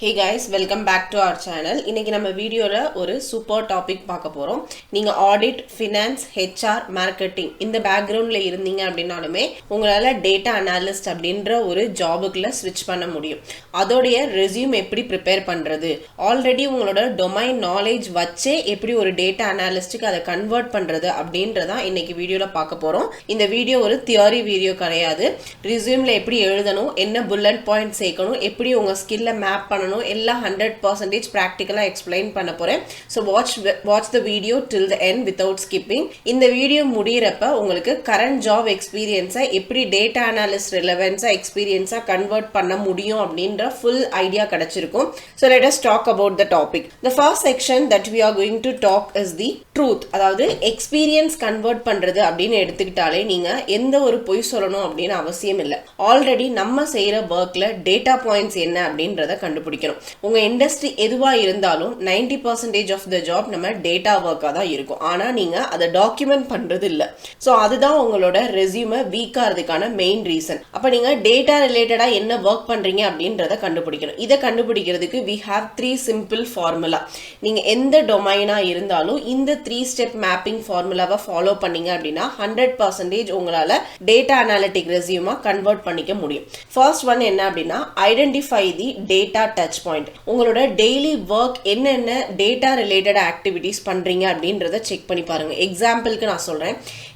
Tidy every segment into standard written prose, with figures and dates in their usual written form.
Hey guys, welcome back to our channel. இன்னைக்கு நம்ம வீடியோல ஒரு சூப்பர் டாபிக் பார்க்க போறோம். நீங்க ஆடிட், ஃபினான்ஸ், ஹெச்ஆர், மார்க்கெட்டிங் இந்த பேக்ரவுண்ட்ல இருந்தீங்க அப்படினாலுமே உங்களால டேட்டா அனாலிஸ்ட் அப்படின்ற ஒரு ஜாபுக்குள்ள ஸ்விட்ச் பண்ண முடியும். அதோடைய ரெஸ்யூம் எப்படி ப்ரிப்பேர் பண்றது, ஆல்ரெடி உங்களோட டொமைன் நாலேஜ் வச்சே எப்படி ஒரு டேட்டா அனாலிஸ்டுக்கு அதை கன்வெர்ட் பண்றது அப்படின்றத இன்னைக்கு வீடியோல பார்க்க போறோம். இந்த வீடியோ ஒரு தியரி வீடியோ கிடையாது. ரெஸ்யூம்ல எப்படி எழுதணும், என்ன புல்லட் பாயிண்ட் சேர்க்கணும், எப்படி உங்க ஸ்கில்ல மேப் பண்ணணும் எல்லாம் 100% practically explain பண்ண போறேன். So watch the video till the end without skipping. இந்த வீடியோ முடியறப்ப உங்களுக்கு current job experience எப்படி data analyst relevance experience convert பண்ண முடியும் அப்படின்ற full idea கிடைச்சிருக்கும். So let us talk about the topic. The first section that we are going to talk is the truth. அதாவது experience convert பண்றது அப்படின்னு எடுத்துக்கிட்டாலே நீங்க எந்த ஒரு பொய் சொல்லணும் அப்படின்னு அவசியம் இல்லை. ஆல்ரெடி நம்ம செய்யற workல data points என்ன அப்படின்றத கண்டுபிடிக்கணும். உங்க இண்டஸ்ட்ரி எதுவா இருந்தாலும் 90% ஆஃப் த ஜாப் நம்ம டேட்டா ஒர்க்கா தான் இருக்கும். ஆனா நீங்க அதை டாக்குமெண்ட் பண்றது இல்ல. சோ அதுதான் உங்களோட ரெஸ்யூமை வீக்கா இருக்கிறதுக்கான மெயின் ரீசன். அப்ப நீங்க டேட்டா ரிலேட்டடா என்ன ஒர்க் பண்றீங்க அப்படின்றத கண்டுபிடிக்கணும். இதை கண்டுபிடிக்கிறதுக்கு we have 3 simple formula. நீங்க எந்த டொமைனா இருந்தாலும் இந்த 3 ஸ்டெப் மேப்பிங் ஃபார்முலாவை ஃபாலோ பண்ணீங்க அப்படின்னா 100% உங்களால டேட்டா அனாலிட்டிக் ரெஸ்யூமா கன்வெர்ட் பண்ணிக்க முடியும். ஃபர்ஸ்ட் ஒன் என்ன அப்படின்னா ஐடென்டிஃபை தி டேட்டா டச் பாயிண்ட். உங்களோட டெய்லி ஒர்க் என்னென்ன டேட்டா ரிலேட்டட் ஆக்டிவிட்டிஸ் பண்றீங்க அப்படின்றத செக் பண்ணி பாருங்க. எக்ஸாம்பிளுக்கு நான் சொல்றேன்,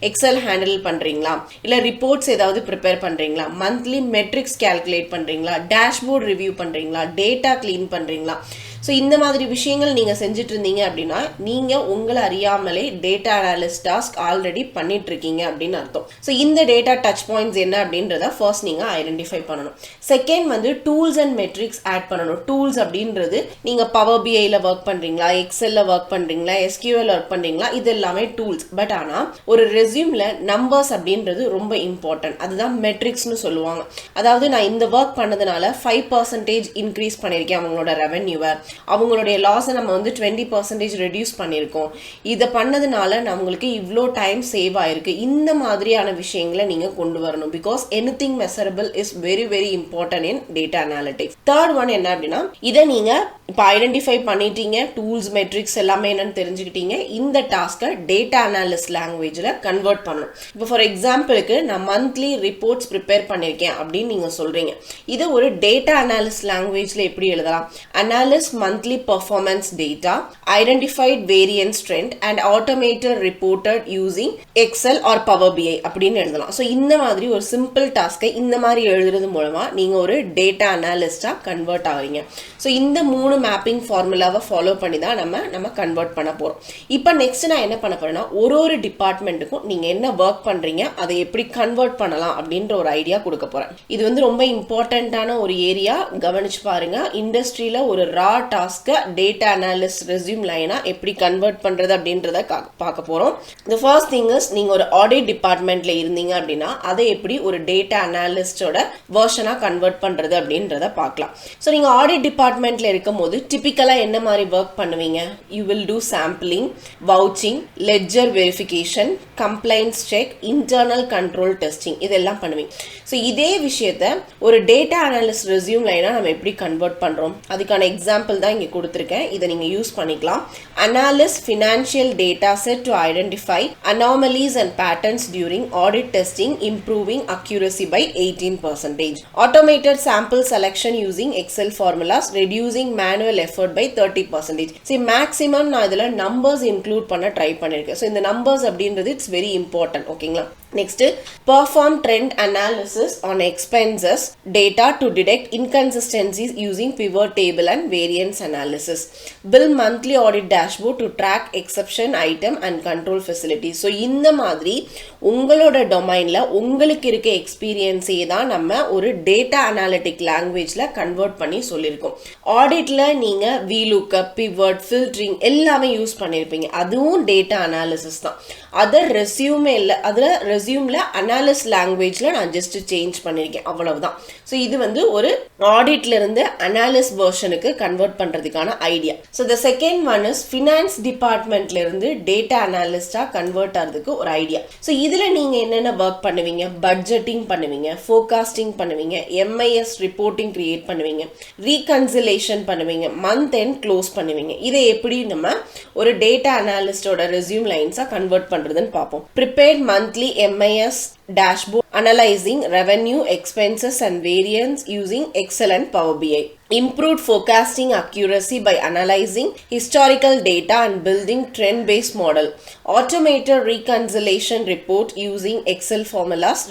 எக்ஸல் ஹேண்டில் பண்றீங்களா, இல்ல ரிப்போர்ட்ஸ் ஏதாவது ப்ரிப்பேர் பண்றீங்களா, மந்த்லி மெட்ரிக்ஸ் கால்குலேட் பண்றீங்களா, டேஷ்போர்ட் ரிவ்யூ பண்றீங்களா, டேட்டா கிளீன் பண்றீங்களா. ஸோ இந்த மாதிரி விஷயங்கள் நீங்கள் செஞ்சுட்டு இருந்தீங்க அப்படின்னா நீங்கள் உங்களை அறியாமலே டேட்டா அனாலிஸ்ட் டாஸ்க் ஆல்ரெடி பண்ணிட்டு இருக்கீங்க அப்படின்னு அர்த்தம். ஸோ இந்த டேட்டா டச் பாயிண்ட்ஸ் என்ன அப்படின்றத ஃபர்ஸ்ட் நீங்கள் ஐடென்டிஃபை பண்ணணும். செகண்ட் வந்து டூல்ஸ் அண்ட் மெட்ரிக்ஸ் ஆட் பண்ணணும். டூல்ஸ் அப்படின்றது நீங்கள் பவர் பிஐல ஒர்க் பண்ணுறீங்களா, எக்ஸல்ல ஒர்க் பண்ணுறீங்களா, எஸ்கியூஎல் ஒர்க் பண்ணுறீங்களா, இது எல்லாமே டூல்ஸ். பட் ஆனால் ஒரு ரெஸ்யூமில் நம்பர்ஸ் அப்படின்றது ரொம்ப இம்பார்ட்டன்ட். அதுதான் மெட்ரிக்ஸ்னு சொல்லுவாங்க. அதாவது நான் இந்த ஒர்க் பண்ணதுனால 5% இன்க்ரீஸ் பண்ணியிருக்கேன் அவங்களோட ரெவென்யூவை, அவங்களுடைய லாஸை நம்ம வந்து 20% ரெடியூஸ் பண்ணியிருக்கோம், இதை பண்ணதுனால நம்மளுக்கு இவ்வளோ டைம் சேவ் ஆயிருக்கு. இந்த மாதிரியான விஷயங்களை நீங்க கொண்டு வரணும். Because anything measurable is very very important in data analytics. Third one என்ன அப்படின்னா, இதை நீங்க இப்போ ஐடென்டிஃபை பண்ணிட்டீங்க, டூல்ஸ் மெட்ரிக்ஸ் எல்லாமே என்னன்னு தெரிஞ்சுக்கிட்டீங்க. இந்த டாஸ்கை டேட்டா அனாலிஸ்ட் லாங்குவேஜில் கன்வெர்ட் பண்ணணும். இப்போ ஃபார் எக்ஸாம்பிளுக்கு நான் மந்த்லி ரிப்போர்ட்ஸ் ப்ரிப்பேர் பண்ணியிருக்கேன் அப்படின்னு நீங்க சொல்றீங்க. இது ஒரு டேட்டா அனாலிஸ்ட் லாங்குவேஜில் எப்படி எழுதலாம்? Analyst monthly performance data, identified variance trend and automated reported using Excel or Power BI அப்படின்னு எழுதலாம். ஸோ இந்த மாதிரி ஒரு சிம்பிள் டாஸ்கை இந்த மாதிரி எழுதுறது மூலமா நீங்க ஒரு டேட்டா அனாலிஸ்டா கன்வெர்ட் ஆகிறீங்க. ஸோ இந்த 3 மேப்பிங் ஃபார்முலாவை ஃபாலோ பண்ணி தான் நம்ம கன்வெர்ட் பண்ண போறோம். இப்போ நெக்ஸ்ட் நான் என்ன பண்ண போறேன்னா, ஒரு டிபார்ட்மெண்ட்டுக்கும் நீங்க என்ன ஒர்க் பண்றீங்க, அதை எப்படி கன்வெர்ட் பண்ணலாம் அப்படின்ற ஒரு ஐடியா கொடுக்க போறேன். இது வந்து ரொம்ப இம்பார்ட்டன்டான ஒரு ஏரியா, கவனிச்சு பாருங்க. இண்டஸ்ட்ரியில ஒரு ரா டாஸ்கை டேட்டா அனாலிஸ்ட் ரெஸ்யூம் லைனா எப்படி கன்வெர்ட் பண்றது அப்படின்றத பார்க்க போறோம். The first thing is, நீங்க ஒரு ஆடிட் டிபார்ட்மெண்ட்ல இருந்தீங்க அப்படின்னா அதை எப்படி ஒரு டேட்டா அனாலிஸ்டோட வெர்ஷனா கன்வெர்ட் பண்றது அப்படின்றத பார்க்கலாம். ஸோ நீங்க ஆடிட் டிபார்ட்மெண்ட்ல இருக்கும் போது டிபிக்கலா என்ன மாதிரி ஒர்க் பண்ணுவீங்க? You will do sampling, vouching, ledger verification, complaints check, internal control testing, இதெல்லாம் பண்ணுவீங்க. ஸோ இதே விஷயத்த ஒரு டேட்டா அனாலிஸ்ட் ரெஸ்யூம் லைனா நம்ம எப்படி கன்வெர்ட் பண்றோம், அதுக்கான எக்ஸாம்பிள் தான் இங்க கொடுத்திருக்கேன். இதை நீங்க யூஸ் பண்ணிக்கலாம். Analyze financial data set to identify anomalies and patterns during audit testing, improving accuracy by 18%. Automated sample selection using Excel formulas, reducing manual effort by 30%. See, maximum நான் இதுல numbers include பண்ண try பண்ணிருக்கேன். So இந்த numbers அப்படின்றது it's very important. ஓகேங்களா? Next, perform trend analysis on expenses data to detect inconsistencies using pivot table and variance analysis. Build monthly audit dashboard to track exception item and control facilities. So இந்த மாதிரி உங்களோட டொமைன்ல உங்களுக்கு இருக்க எக்ஸ்பீரியன்ஸே தான் நம்ம ஒரு data analytic லாங்குவேஜ்ல கன்வெர்ட் பண்ணி சொல்லியிருக்கோம். ஆடிட்ல நீங்க VLOOKUP, pivot, filtering எல்லாமே யூஸ் பண்ணியிருப்பீங்க. அதுவும் டேட்டா அனாலிசிஸ் தான். அதர் ரெஸ்யூமே இல்லை, அதில் ரெஸ்யூமில் அனாலிஸ்ட் லாங்குவேஜில் நான் ஜஸ்ட் சேஞ்ச் பண்ணியிருக்கேன், அவ்வளவுதான். ஸோ இது வந்து ஒரு ஆடிட்ல இருந்து அனாலிஸ்ட் வெர்ஷனுக்கு கன்வெர்ட் பண்ணுறதுக்கான idea. So the second one is finance டிபார்ட்மெண்ட்ல இருந்து டேட்டா அனாலிஸ்டாக கன்வெர்ட் ஆகிறதுக்கு ஒரு ஐடியா. ஸோ இது இதுல நீங்க என்னென்ன ஒர்க் பண்ணுவீங்க? பட்ஜெட்டிங் பண்ணுவீங்க, ஃபோர்காஸ்டிங் பண்ணுவீங்க, MIS ரிப்போர்ட்டிங் கிரியேட் பண்ணுவீங்க, ரீகன்சிலேஷன் பண்ணுவீங்க, மந்த் எண்ட் க்ளோஸ் பண்ணுவீங்க. இதை எப்படி நம்ம ஒரு டேட்டா அனாலிஸ்டோட ரெஸ்யூம் லைன்ஸா கன்வெர்ட் பண்றதுன்னு பார்ப்போம். Prepared monthly MIS dashboard analyzing revenue, expenses and variance using Excel and Power BI. Improved forecasting accuracy by analyzing historical data and building trend-based model. Automated reconciliation report using Excel formulas,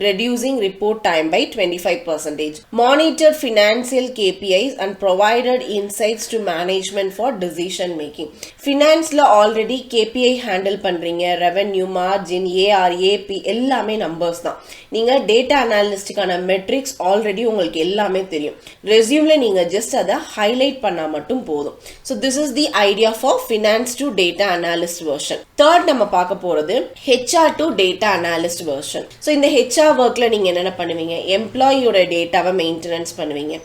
reducing report time by 25%. Monitored financial KPIs and provided insights to management for decision making. Finance la already KPI handle பண்றீங்க, revenue, margin, AR, AP எல்லாமே numbers தான். நீங்க data அனாலிஸ்டுக்கான metrics already உங்களுக்கு எல்லாமே தெரியும். ரெஸ்யூம்ல நீங்க just அதை highlight பண்ணா மட்டும் போதும். So this is the idea for finance to data analyst version. Third நம்ம பார்க்க போறது HR to data analyst version. So இந்த HR ஒர்க்ல நீங்க என்னென்ன பண்ணுவீங்க? எம்ப்ளாயியோட டேட்டாவை மெயின்டெனன்ஸ் பண்ணுவீங்க,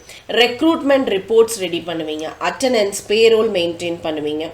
ரெக்ரூட்மெண்ட் ரிப்போர்ட்ஸ் ரெடி பண்ணுவீங்க, அட்டெண்டன்ஸ் பேரோல் மெயின்டைன் பண்ணுவீங்க,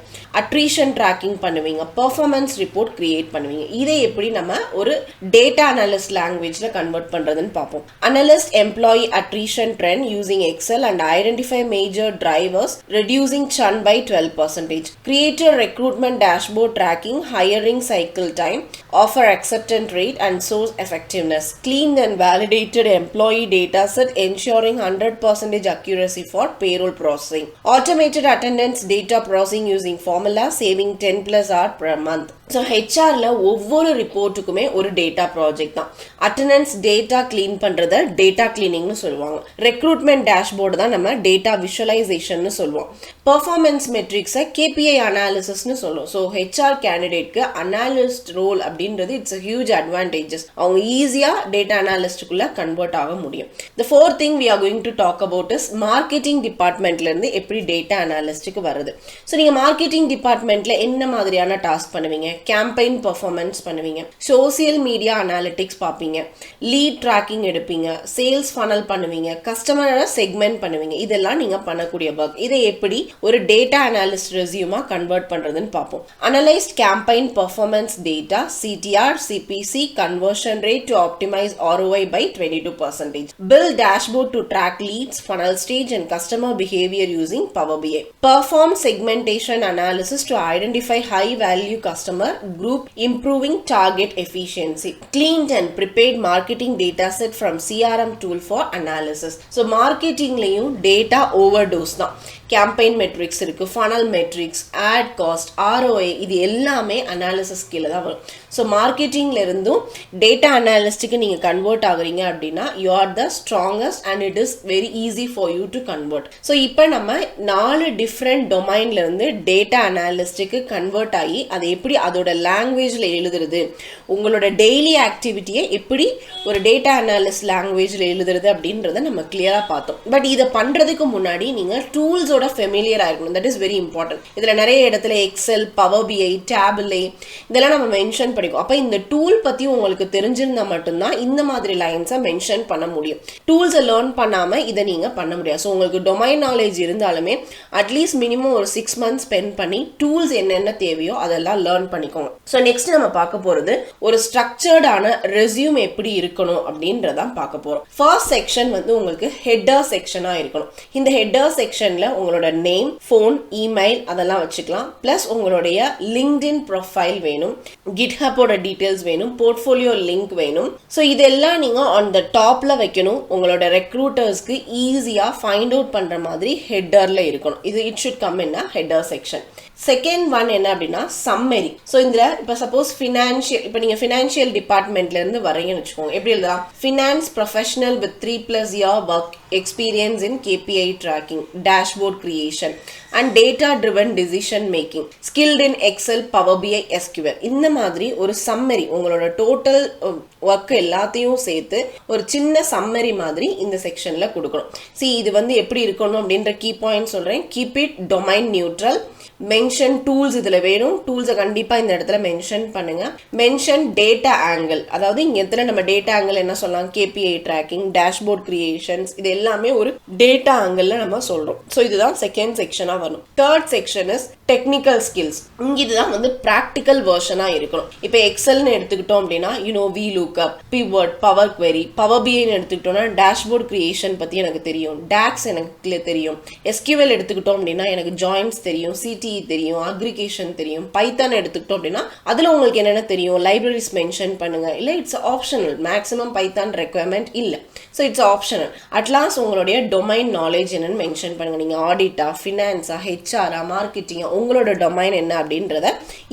அட்ரிஷன் ட்ராக்கிங் பண்ணுவீங்க, பெர்ஃபார்மன்ஸ் ரிப்போர்ட் கிரியேட் பண்ணுவீங்க. இதை எப்படி நம்ம ஒரு டேட்டா அனாலிஸ்ட் லாங்குவேஜ்ல கன்வெர்ட் பண்றதுன்னு பார்ப்போம். Analyst employee attrition trend using Excel and identify major drivers, reducing churn by 12%. Create a recruitment dashboard tracking hiring cycle time, offer acceptance rate and source effectiveness. Clean and validated employee data set ensuring 100% accuracy for payroll processing. Automated attendance data processing using formula saving 10+ hours per month. So ஹெச்ஆர்ல ஒவ்வொரு ரிப்போர்ட்டுக்குமே ஒரு data project தான். Attendance data clean பண்றத data கிளீனிங்னு சொல்லுவாங்க. Recruitment dashboard தான் நம்ம டேட்டா விஷுவலைசேஷன் சொல்லுவோம். பெர்ஃபார்மன்ஸ் மெட்ரிக்ஸை KPI அனாலிசிஸ்னு சொல்லுவோம். ஸோ ஹெச்ஆர் கேண்டிடேட்க்கு அனாலிஸ்ட் ரோல் அப்படின்றது இட்ஸ் அ ஹியூஜ் அட்வான்டேஜஸ். அவங்க ஈஸியா டேட்டா அனாலிஸ்டுக்குள்ள கன்வெர்ட் ஆக முடியும். The fourth thing we are going to talk about is marketing டிபார்ட்மெண்ட்ல இருந்து எப்படி டேட்டா அனாலிஸ்டுக்கு வருது. ஸோ நீங்க மார்க்கெட்டிங் டிபார்ட்மெண்ட்ல என்ன மாதிரியான டாஸ்க் பண்ணுவீங்க? கேம்பெயின் பெர்ஃபார்மன்ஸ் பண்ணுவீங்க, சோசியல் மீடியா அனாலிட்டிக்ஸ் பார்ப்பீங்க, லீட் ட்ராக்கிங் எடுப்பீங்க, சேல்ஸ் ஃபனல் பண்ணுவீங்க, கஸ்டமரை செக்மெண்ட் பண்ணுவீங்க. இதெல்லாம் நீங்க பண்ணக்கூடிய ஒர்க். இதை எப்படி ஒரு டேட்டா அனாலிஸ்ட் ரெஸ்யூமா கன்வெர்ட் பண்றதுன்னு பார்ப்போம். Analyst campaign performance data, CTR, CPC, conversion rate to optimise ROI by 22%. Build dashboard to track leads, funnel stage and customer behavior using Power BI. Perform segmentation analysis to identify high value customer group, improving target efficiency. Cleaned and prepared marketing data set from CRM tool for analysis. So marketing லையும் data overdose தான். Campaign metrics இருக்கு, funnel metrics, ad cost, ROI, இது எல்லாமே analysis கீழே தான் வரும். So மார்க்கெட்டிங்ல இருந்தும் data அனாலிஸ்டுக்கு நீங்க கன்வெர்ட் ஆகுறீங்க அப்படின்னா you are the strongest and it is very easy for you to convert. So இப்போ நம்ம 4 டிஃப்ரெண்ட் டொமைன்ல இருந்து டேட்டா அனாலிஸ்டுக்கு கன்வெர்ட் ஆகி அதை எப்படி அதோட லாங்குவேஜ்ல எழுதுறது, உங்களோட டெய்லி ஆக்டிவிட்டியை எப்படி ஒரு டேட்டா அனாலிஸ்ட் லாங்குவேஜ்ல எழுதுறது அப்படின்றத நம்ம கிளியரா பார்த்தோம். பட் இதை பண்றதுக்கு முன்னாடி நீங்க டூல்ஸோட ஃபெமிலியரா இருக்கணும். That is very important. இதுல நிறைய இடத்துல எக்ஸல், பவர் BI, டேபிளே இதெல்லாம் நம்ம மென்ஷன் படிக்கும். அப்ப இந்த டூல் பத்தி உங்களுக்கு தெரிஞ்சிருந்தா மட்டும்தான் இந்த மாதிரி லைன்ஸை மென்ஷன் பண்ண முடியும். டூல்ஸை லேர்ன் பண்ணாம இதை நீங்க பண்ண முடியாது. ஸோ உங்களுக்கு டொமைன் நாலேஜ் இருந்தாலுமே அட்லீஸ்ட் மினிமம் ஒரு 6 months ஸ்பெண்ட் பண்ணி டூல்ஸ் என்னென்ன தேவையோ அதெல்லாம் லேர்ன் பண்ணிக்கோங்க. ஸோ நெக்ஸ்ட் நம்ம பார்க்க போறது ஒரு ஸ்ட்ரக்சர்டான ரெஸ்யூம் எப்படி இருக்கணும் அப்படின்றதான் பார்க்க போறோம். ஃபர்ஸ்ட் செக்ஷன் வந்து உங்களுக்கு ஹெட்டர் செக்ஷனா இருக்கணும். இந்த ஹெட்டர் செக்ஷன்ல உங்களோட நேம், ஃபோன், இமெயில் அதெல்லாம் வச்சுக்கலாம். பிளஸ் உங்களுடைய லிங்க்டின் ப்ரொஃபைல் வேணும், கிட்ஹப்போட டீடைல்ஸ் வேணும், போர்ட்ஃபோலியோ லிங்க் வேணும். ஸோ இதெல்லாம் நீங்க ஆன் த டாப்ல வைக்கணும். உங்களோட ரெக்ரூட்டர்ஸ்க்கு ஈஸியா ஃபைண்ட் அவுட் பண்ற மாதிரி ஹெட்டர்ல இருக்கணும். இது it should come in header section. Second one என்ன அப்படின்னா சம்மரி. ஸோ இதுல இப்போ சப்போஸ் ஃபினான்ஷியல், இப்போ நீங்க ஃபினான்ஷியல் டிபார்ட்மெண்ட்ல இருந்து வரீங்கன்னு வச்சுக்கோங்க. எப்படி எழுதலாம்? Finance professional with 3+ year work experience in KPI tracking, dashboard creation and data driven decision making, skilled in Excel, power BI, SQL. இந்த மாதிரி ஒரு சம்மரி, உங்களோட டோட்டல் ஒர்க் எல்லாத்தையும் சேர்த்து ஒரு சின்ன சம்மரி மாதிரி இந்த செக்ஷன்ல கொடுக்கணும். இது வந்து எப்படி இருக்கணும் அப்படின்ற கீ பாயிண்ட் சொல்றேன். Keep it domain neutral. Mention tools இதுல வேணும். டூல்ஸை கண்டிப்பா இந்த இடத்துல மென்ஷன் பண்ணுங்க. மென்ஷன் டேட்டா ஆங்கிள், அதாவது இங்க இடத்துல நம்ம டேட்டா ஆங்கிள் என்ன சொல்லலாம்? KPI ட்ராக்கிங், டேஷ்போர்ட் கிரியேஷன்ஸ், இது எல்லாமே ஒரு டேட்டா ஆங்கிள் நம்ம சொல்றோம். ஸோ இதுதான் செகண்ட் செக்ஷனா வரும். Third section is technical skills. இங்க இதுதான் வந்து ப்ராக்டிக்கல் வெர்ஷனா இருக்கணும். இப்போ எக்ஸல்னு எடுத்துக்கிட்டோம் அப்படின்னா V lookup, pivot, power query, power பிஐன்னு எடுத்துக்கிட்டோம்னா டேஷ்போர்ட் கிரியேஷன் பற்றி எனக்கு தெரியும், டாக்ஸ் எனக்கு தெரியும். எஸ்கியூஎல் எடுத்துக்கிட்டோம் அப்படின்னா எனக்கு ஜாயின்ஸ் தெரியும், சிடிஇ தெரியும், அக்ரிகேஷன் தெரியும். பைத்தான் எடுத்துக்கிட்டோம் அப்படின்னா அதில் உங்களுக்கு என்னென்ன தெரியும், லைப்ரரிஸ் மென்ஷன் பண்ணுங்க. இல்லை it's optional, maximum Python requirement இல்லை, ஸோ இட்ஸ் ஆப்ஷனல். அட்லாஸ்ட் உங்களுடைய டொமைன் நாலேஜ் என்னன்னு மென்ஷன் பண்ணுங்க. நீங்கள் ஆடிட்டா, ஃபினான்ஸா, ஹெச்ஆரா, மார்க்கெட்டிங்கா, உங்களோட டொமைன் என்ன அப்படின்றத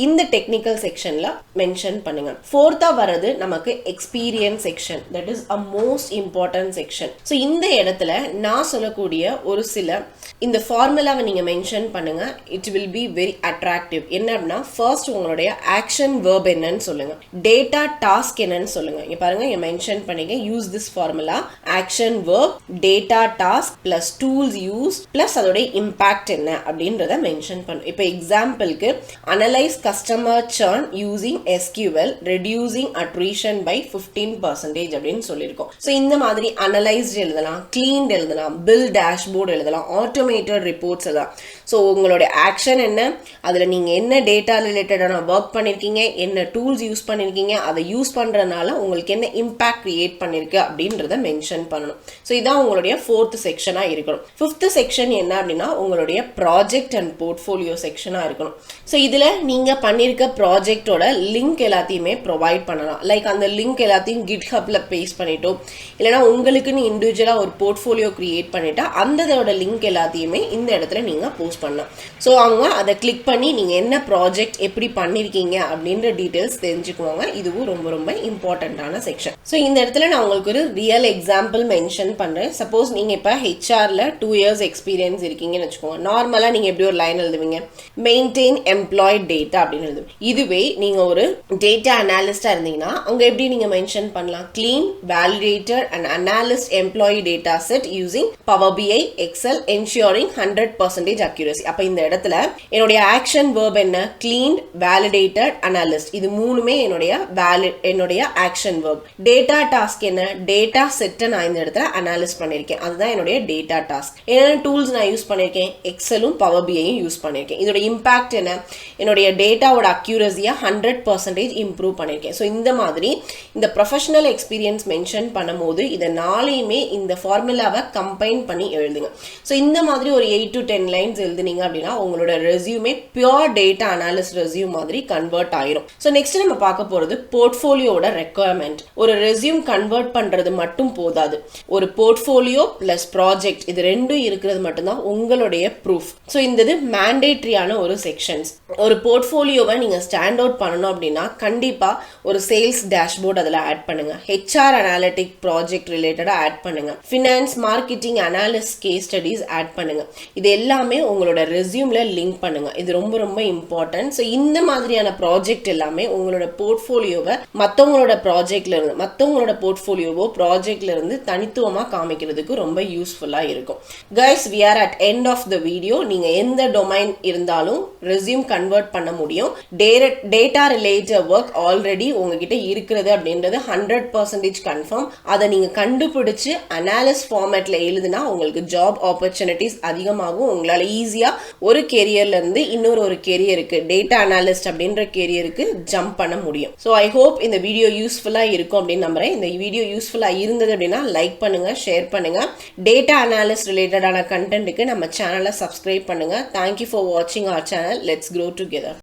இந்த டெக்னிக்கல் செக்ஷன்ல மென்ஷன் பண்ணுங்க. ஃபோர்த்தா வரது நமக்கு experience section, that is a most important section. So இந்த இடத்துல நான் சொல்லக்கூடிய ஒரு சில இந்த ஃபார்முலாவை நீங்க மென்ஷன் பண்ணுங்க. It will be very attractive. என்ன அப்படின்னா ஃபர்ஸ்ட் உங்களுடைய ஆக்ஷன் வேர்ப் என்னன்னு சொல்லுங்க, டேட்டா டாஸ்க் என்னன்னு சொல்லுங்க. இங்க பாருங்க, இங்க மென்ஷன் பண்ணீங்க, use this formula, action verb, data task plus tools use plus அதோட இம்பாக்ட் என்ன அப்படின்றத மென்ஷன் பண்ணும். இப்போ எக்ஸாம்பிளுக்கு analyse customer churn using SQL reducing attrition by 15% அப்படின்னு சொல்லியிருக்கோம். ஸோ இந்த மாதிரி அனலைஸ்ட் எழுதலாம், கிளீன்ட் எழுதலாம், பில் டேஷ்போர்ட் எழுதலாம், ஆட்டோமேட்டட் ரிப்போர்ட்ஸ் எழுதலாம். ஸோ உங்களுடைய ஆக்ஷன் என்ன, அதில் நீங்கள் என்ன டேட்டா ரிலேட்டடான ஒர்க் பண்ணியிருக்கீங்க, என்ன டூல்ஸ் யூஸ் பண்ணியிருக்கீங்க, அதை யூஸ் பண்ணுறதுனால உங்களுக்கு என்ன இம்பாக்ட் கிரியேட் பண்ணியிருக்கு அப்படின்றத மென்ஷன் பண்ணணும். ஸோ இதான் உங்களுடைய ஃபோர்த் செக்ஷனாக இருக்கணும். ஃபிஃப்த் செக்ஷன் என்ன அப்படின்னா உங்களுடைய ப்ராஜெக்ட் அண்ட் போர்ட்ஃபோலியோ செக்ஷனாக இருக்கணும். ஸோ இதில் நீங்கள் பண்ணியிருக்க ப்ராஜெக்டோட லிங்க் எல்லாத்தையுமே ப்ரொவைட் பண்ணலாம். லைக் அந்த லிங்க் எல்லாத்தையும் கிட்ஹப்ல பேஸ்ட் பண்ணிட்டோ, இல்லைனா உங்களுக்குன்னு இண்டிவிஜுவலாக ஒரு போர்ட்ஃபோலியோ கிரியேட் பண்ணிட்டா அந்ததோட லிங்க் எல்லாத்தையுமே இந்த இடத்துல நீங்கள் போஸ்ட் பண்ணலாம். ஸோ அவங்க அதை கிளிக் பண்ணி நீங்கள் என்ன ப்ராஜெக்ட் எப்படி பண்ணியிருக்கீங்க அப்படின்ற டீட்டெயில்ஸ் தெரிஞ்சுக்குவாங்க. இதுவும் ரொம்ப ரொம்ப இம்பார்ட்டண்ட்டான செக்ஷன். ஸோ இந்த இடத்துல நான் உங்களுக்கு ஒரு ரியல் எக்ஸாம்பிள் மென்ஷன் பண்ணுறேன். சப்போஸ் நீங்கள் இப்போ ஹெச்ஆரில் 2 years எக்ஸ்பீரியன்ஸ் இருக்கீங்கன்னு வச்சுக்கோங்க. நார்மலாக நீங்கள் எப்படி ஒரு லைன் எழுதுவீங்க, மெயின்டைன் எம்ப்ளாய் டேட்டா அப்படின்னு எழுதுவீங்க. இதுவே நீங்க ஒரு டேட்டா அனாலிஸ்டா இருந்தீங்கன்னா அங்க எப்படி நீங்க மென்ஷன் பண்ணலாம், clean, validated and analyst employee data set using power BI, Excel, ensuring 100% accuracy. அப்ப இந்த இடத்துல என்னுடைய ஆக்ஷன் வேர்ப் என்ன, கிளீன், வேலிடேட்டட், அனாலிஸ்ட். இது மூணுமே என்னுடைய ஆக்ஷன் வேர்ப். டேட்டா டாஸ்க் என்ன, டேட்டா செட்டை நான் இந்த இடத்துல அனாலிஸ் பண்ணிருக்கேன், அதுதான் என்னுடைய டேட்டா டாஸ்க். என்னென்ன டூல்ஸ் நான் யூஸ் பண்ணிருக்கேன், எக்ஸலும் பவர் பிஐயும் யூஸ் பண்ணிருக்கேன். இதோட இம்பாக்ட் என்ன, என்னுடைய டேட்டாவோட அக்யூரசியா 100% இம்ப்ரூவ் பண்ணிருக்கேன். ஸோ இந்த மாதிரி இந்த ப்ரொஃபஷனல் எக்ஸ்பீரியன்ஸ் மென்ஷன் பண்ணும்போது இதை நாளையுமே இந்த ஃபார்முலாவை கம்பைன் பண்ணி எழுதுங்க. ஸோ இந்த மாதிரி ஒரு 8 to 10 லைன்ஸ் எழுதுனீங்க அப்படின்னா உங்களோட resume pure data analyst resume மாதிரி கன்வெர்ட் ஆயிரும். ஸோ நெக்ஸ்ட் நம்ம பார்க்க போறது போர்ட்ஃபோலியோட ரெக்குவயர்மெண்ட். ஒரு ரெஸ்யூம் கன்வெர்ட் பண்றது மட்டும் போதாது, ஒரு போர்ட்ஃபோலியோ பிளஸ் ப்ராஜெக்ட் இது ரெண்டும் இருக்கிறது மட்டும்தான் உங்களுடைய ப்ரூஃப். ஸோ இந்த மேண்டேட்ரியான ஒரு செக்ஷன்ஸ். ஒரு போர்ட்ஃபோலியோவை நீங்க ஸ்டாண்ட் அவுட் பண்ணணும் அப்படின்னா கண்டிப்பா ஒரு சேல்ஸ் டேஷ்போர்ட் அதில் ஆட் பண்ணுங்க, ஹெச்ஆர் அனாலிட்டிக் ப்ராஜெக்ட் ரிலேட்டடாக ஆட் பண்ணுங்க, finance, marketing, analysis, case studies add பண்ணுங்க. இது எல்லாமே உங்களோட ரெஸ்யூம்ல லிங்க் பண்ணுங்க. இது ரொம்ப ரொம்ப இம்பார்ட்டன்ட். ஸோ இந்த மாதிரியான ப்ராஜெக்ட் எல்லாமே உங்களோட போர்ட்ஃபோலியோவை மற்றவங்களோட போர்ட்ஃபோலியோவோ ப்ராஜெக்ட்ல இருந்து தனித்துவமாக காமிக்கிறதுக்கு ரொம்ப யூஸ்ஃபுல்லாக இருக்கும். Guys, we are at end of the video. நீங்க எந்த டொமைன் இருந்தாலும் ரெஸ்யூம் கன்வெர்ட் பண்ண முடியும். டேட்டா ரிலேட்டட் ஒர்க் ஆல்ரெடி உங்ககிட்ட இருக்கிறது அப்படின்றது 100% கன்ஃபார்ம். அதை நீங்க கண்டுபிடிச்சு அனாலிசிஸ் ஃபார்மேட்ல எழுதுனா உங்களுக்கு ஜாப் ஆப்பர்ச்சுனிட்டிஸ் அதிகமாகும். உங்களால ஈஸியா ஒரு கெரியர்ல இருந்து இன்னொரு ஒரு கெரியருக்கு, டேட்டா அனாலிஸ்ட் அப்படின்ற கெரியருக்கு ஜம்ப் பண்ண முடியும். ஸோ ஐ ஹோப் இந்த வீடியோ யூஸ்ஃபுல்லா இருக்கும் அப்படின்னு நம்புறேன். இந்த வீடியோ யூஸ்ஃபுல்லா இருந்தது அப்படின்னா லைக் பண்ணுங்க, ஷேர் பண்ணுங்க. டேட்டா அனாலிஸ்ட் ரிலேட்டடான கண்டென்ட்டுக்கு நம்ம சேனலை சப்ஸ்கிரைப் பண்ணுங்க. தேங்க்யூ ஃபார் வாட்சிங் our channel. Let's grow together.